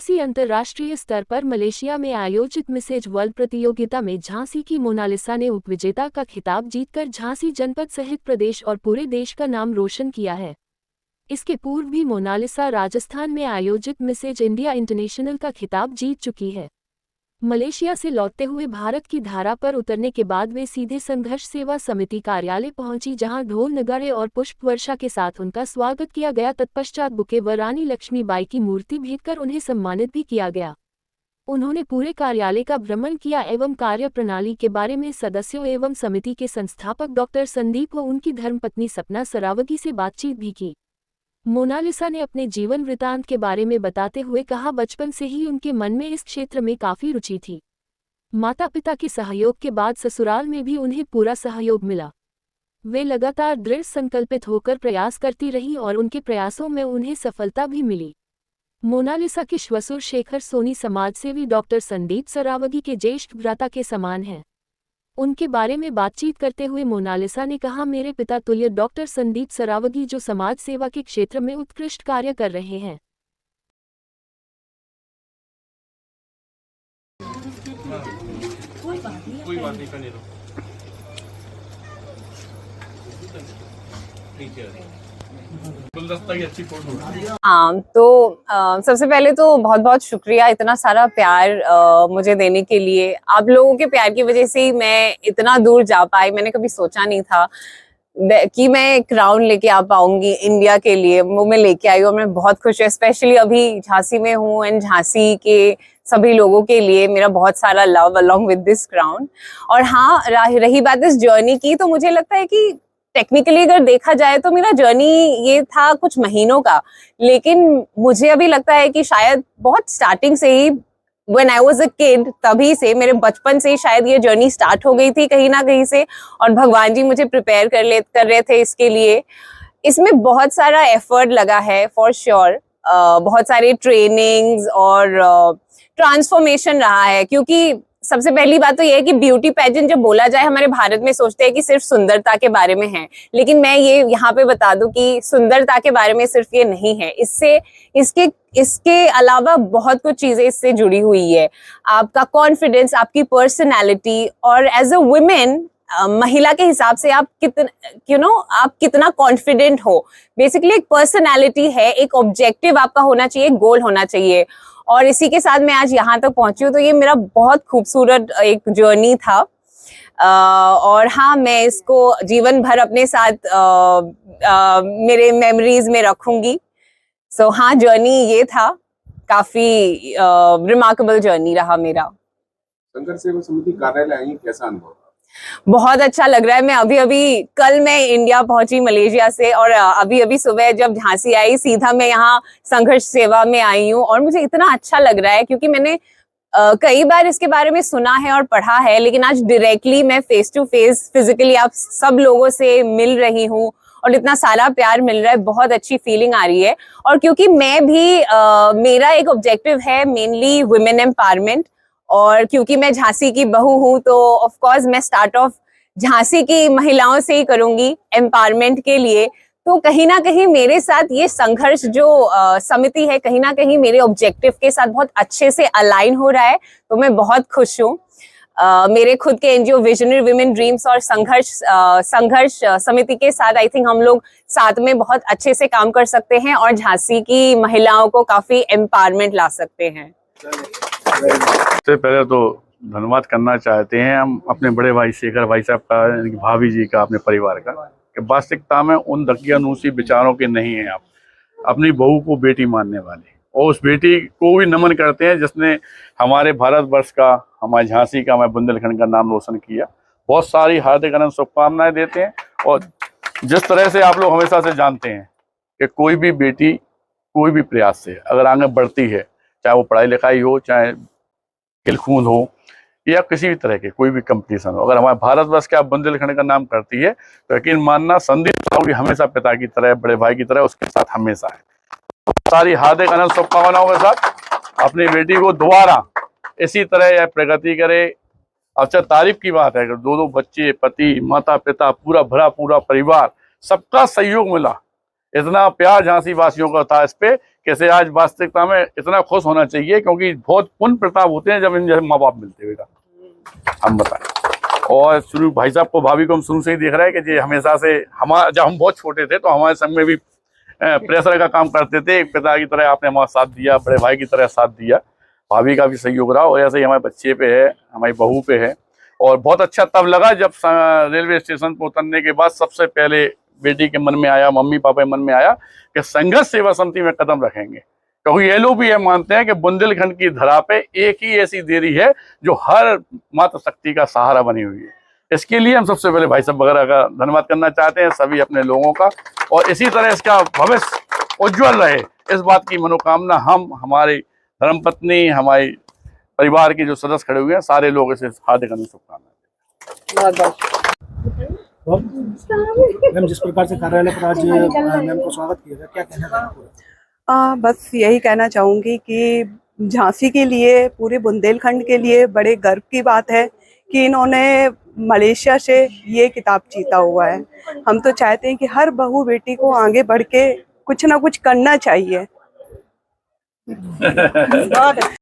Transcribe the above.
झांसी अंतर्राष्ट्रीय स्तर पर मलेशिया में आयोजित मिसेज वर्ल्ड प्रतियोगिता में झांसी की मोनालिसा ने उपविजेता का खिताब जीतकर झांसी जनपद सहित प्रदेश और पूरे देश का नाम रोशन किया है। इसके पूर्व भी मोनालिसा राजस्थान में आयोजित मिसेज इंडिया इंटरनेशनल का खिताब जीत चुकी है। मलेशिया से लौटते हुए भारत की धारा पर उतरने के बाद वे सीधे संघर्ष सेवा समिति कार्यालय पहुंची, जहां ढोल नगाड़े और पुष्प वर्षा के साथ उनका स्वागत किया गया। तत्पश्चात बुके व रानी लक्ष्मीबाई की मूर्ति भेंट कर उन्हें सम्मानित भी किया गया। उन्होंने पूरे कार्यालय का भ्रमण किया एवं कार्य प्रणाली के बारे में सदस्यों एवं समिति के संस्थापक डॉक्टर संदीप व उनकी धर्मपत्नी सपना सरावगी से बातचीत भी की। मोनालिसा ने अपने जीवन वृतांत के बारे में बताते हुए कहा, बचपन से ही उनके मन में इस क्षेत्र में काफी रुचि थी। माता पिता के सहयोग के बाद ससुराल में भी उन्हें पूरा सहयोग मिला। वे लगातार दृढ़ संकल्पित होकर प्रयास करती रहीं और उनके प्रयासों में उन्हें सफलता भी मिली। मोनालिसा के श्वसुर शेखर सोनी समाजसेवी डॉक्टर संदीप सरावगी के ज्येष्ठ भ्राता के समान हैं। उनके बारे में बातचीत करते हुए मोनालिसा ने कहा, मेरे पिता तुल्य डॉक्टर संदीप सरावगी जो समाज सेवा के क्षेत्र में उत्कृष्ट कार्य कर रहे हैं। कोई बात नहीं करने दो। हाँ, तो सबसे पहले तो बहुत बहुत शुक्रिया इतना सारा प्यार मुझे देने के लिए। आप लोगों के प्यार की वजह से ही मैं इतना दूर जा पाई। मैंने कभी सोचा नहीं था कि मैं क्राउन लेके आ पाऊंगी इंडिया के लिए, वो मैं लेके आई और मैं बहुत खुश हूँ। स्पेशली अभी झांसी में हूँ एंड झांसी के सभी लोगों के लिए मेरा बहुत सारा love along with this crown. और हाँ, रही बात इस जर्नी की, तो मुझे लगता है कि टेक्निकली अगर देखा जाए तो मेरा जर्नी ये था कुछ महीनों का, लेकिन मुझे अभी लगता है कि शायद बहुत स्टार्टिंग से ही when I was a kid, तभी से मेरे बचपन से ही शायद ये जर्नी स्टार्ट हो गई थी कहीं ना कहीं से, और भगवान जी मुझे प्रिपेयर कर रहे थे इसके लिए। इसमें बहुत सारा एफर्ट लगा है फॉर श्योर। बहुत सारे ट्रेनिंग्स और ट्रांसफॉर्मेशन रहा है, क्योंकि सबसे पहली बात तो ये है कि ब्यूटी पेजेंट जब बोला जाए हमारे भारत में सोचते हैं कि सिर्फ सुंदरता के बारे में है, लेकिन मैं ये यहाँ पे बता दूं कि सुंदरता के बारे में सिर्फ ये नहीं है। इसके अलावा बहुत कुछ चीजें इससे जुड़ी हुई है। आपका कॉन्फिडेंस, आपकी पर्सनैलिटी, और एज अ वुमेन महिला के हिसाब से आप कितना कॉन्फिडेंट हो। बेसिकली एक पर्सनैलिटी है, एक ऑब्जेक्टिव आपका होना चाहिए, गोल होना चाहिए। और इसी के साथ मैं आज यहाँ तक पहुंची हूँ, तो ये मेरा बहुत खूबसूरत एक जर्नी था। और हाँ, मैं इसको जीवन भर अपने साथ मेरे मेमोरीज में रखूंगी। सो हाँ, जर्नी ये था, काफी रिमार्केबल जर्नी रहा मेरा। संघर्ष सेवा समिति कार्यालय आई, कैसा अनुभव? बहुत अच्छा लग रहा है। मैं कल मैं इंडिया पहुंची मलेशिया से, और अभी सुबह जब झांसी आई, सीधा मैं यहाँ संघर्ष सेवा में आई हूँ। और मुझे इतना अच्छा लग रहा है क्योंकि मैंने कई बार इसके बारे में सुना है और पढ़ा है, लेकिन आज डायरेक्टली मैं फेस टू फेस फिजिकली आप सब लोगों से मिल रही हूँ और इतना सारा प्यार मिल रहा है। बहुत अच्छी फीलिंग आ रही है। और क्योंकि मैं भी मेरा एक ऑब्जेक्टिव है मेनली वुमेन एम्पावरमेंट, और क्योंकि मैं झांसी की बहू हूं, तो ऑफ कोर्स मैं स्टार्ट ऑफ झांसी की महिलाओं से ही करूंगी एम्पावरमेंट के लिए। तो कहीं ना कहीं मेरे साथ ये संघर्ष जो समिति है, कहीं ना कहीं मेरे ऑब्जेक्टिव के साथ बहुत अच्छे से अलाइन हो रहा है, तो मैं बहुत खुश हूँ। मेरे खुद के एनजीओ विजनरी वुमेन ड्रीम्स और संघर्ष समिति के साथ आई थिंक हम लोग साथ में बहुत अच्छे से काम कर सकते हैं और झांसी की महिलाओं को काफी एम्पावरमेंट ला सकते हैं। सबसे पहले तो धन्यवाद करना चाहते हैं हम अपने बड़े भाई शेखर भाई साहब का, भाभी जी का, अपने परिवार का, कि वास्तविकता में उन दकियानूसी विचारों के नहीं हैं। आप अपनी बहू को बेटी मानने वाले, और उस बेटी को भी नमन करते हैं जिसने हमारे भारतवर्ष का, हमारे झांसी का, हमारे बुंदेलखंड का नाम रोशन किया। बहुत सारी हार्दिक अनंत शुभकामनाएं देते हैं। और जिस तरह से आप लोग हमेशा से जानते हैं कि कोई भी बेटी कोई भी प्रयास से अगर आगे बढ़ती है, चाहे वो पढ़ाई लिखाई हो, चाहे खेलकूद हो, या किसी भी तरह के कोई भी कंपटीशन हो, अगर हमारे भारतवर्ष के आप बुंदेलखंड का नाम करती है, तो यकीन मानना संदीप सरावगी हमेशा पिता की तरह, बड़े भाई की तरह उसके साथ हमेशा है। सारी हार्दिक अनंत शुभकामनाओं के साथ अपनी बेटी को दोबारा इसी तरह यह प्रगति करे। अच्छा, तारीफ की बात है कि दो बच्चे, पति, माता पिता, पूरा परिवार, सबका सहयोग मिला। इतना प्यार झांसी वासियों का था इस पे कैसे आज वास्तविकता में इतना खुश होना चाहिए, क्योंकि बहुत पुण्य प्रताप होते हैं जब इन जैसे माँ बाप मिलते हैं बेटा, हम बताएं। और शुरू भाई साहब को, भाभी को हम शुरू से ही देख रहे हैं कि ये हमेशा से जब हम बहुत छोटे थे तो हमारे संग में भी प्रेशर का काम करते थे। एक पिता की तरह आपने हमारा साथ दिया, बड़े भाई की तरह साथ दिया, भाभी का भी सहयोग रहा, और ऐसे ही हमारे बच्चे पे है, हमारी बहू पे है। और बहुत अच्छा तब लगा जब रेलवे स्टेशन पर उतरने के बाद सबसे पहले बेटी के मन में आया, मम्मी पापा के मन में आया कि संघर्ष सेवा समिति में कदम रखेंगे, क्योंकि ये लोग भी ये मानते हैं कि बुंदेलखंड की धरा पे एक ही ऐसी देरी है जो हर मातृ शक्ति का सहारा बनी हुई है। इसके लिए हम सबसे पहले भाई साहब वगैरह का धन्यवाद करना चाहते हैं, सभी अपने लोगों का, और इसी तरह इसका भविष्य उज्जवल रहे, इस बात की मनोकामना हम, हमारी धर्मपत्नी, हमारे परिवार के जो सदस्य खड़े हुए हैं, सारे लोग इसे हार्दिक शुभकामनाएं। मैम, जिस प्रकार से कार्यालय पर आज मैम को स्वागत किया गया, क्या कहना चाहेंगे? बस यही कहना चाहूँगी कि झांसी के लिए, पूरे बुंदेलखंड के लिए बड़े गर्व की बात है कि इन्होंने मलेशिया से ये खिताब जीता हुआ है। हम तो चाहते हैं कि हर बहू बेटी को आगे बढ़ के कुछ ना कुछ करना चाहिए।